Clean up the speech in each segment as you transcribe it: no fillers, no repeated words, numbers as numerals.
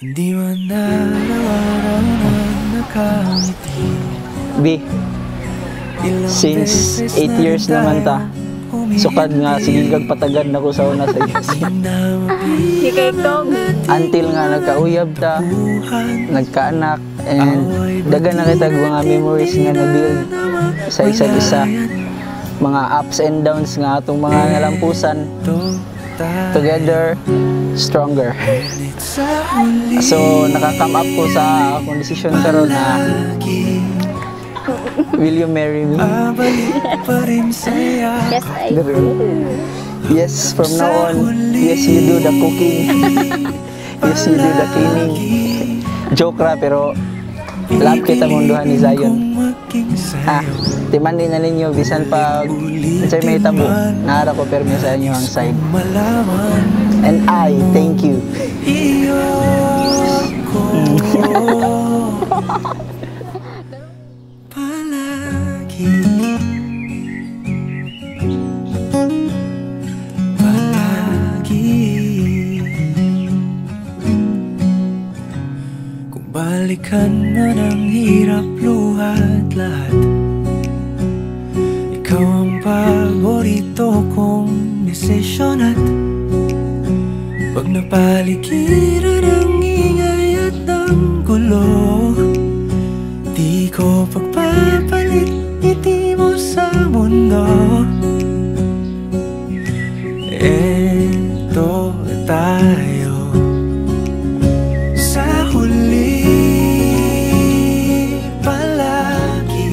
Hindi man araw-araw na nakangiti. B, since 8 years naman ta, sukad nga, sige kag patagad na ko sa una sa iyo. Ikay kong. Until nga nagkauyab ta, nagkaanak, and daga na kita mga memories nga na-build sa isa't isa. Mga ups and downs nga atong mga nalampusan. Together, stronger. So, naka-come up ko sa akong desisyon karon na will you marry me? Yes, I do. Yes, from now on, yes, you do the cooking. Yes, you do the cleaning. Joke ra, pero love kita munduhan ni Zion. Timandi na ninyo, bisan pag sa'yo may tabo, naara ko permi sa inyo ang side. And I thank you. Palagi, palagi. Kung balikan man ang hirap, luhat lahat, ikaw ang paborito kong desisyon. At pag napaligiran ang ingay at ang gulo, di ko pagpapalit ngiti mo sa mundo. Eto tayo sa huli, palagi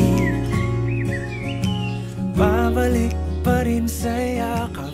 babalik pa rin sa yakap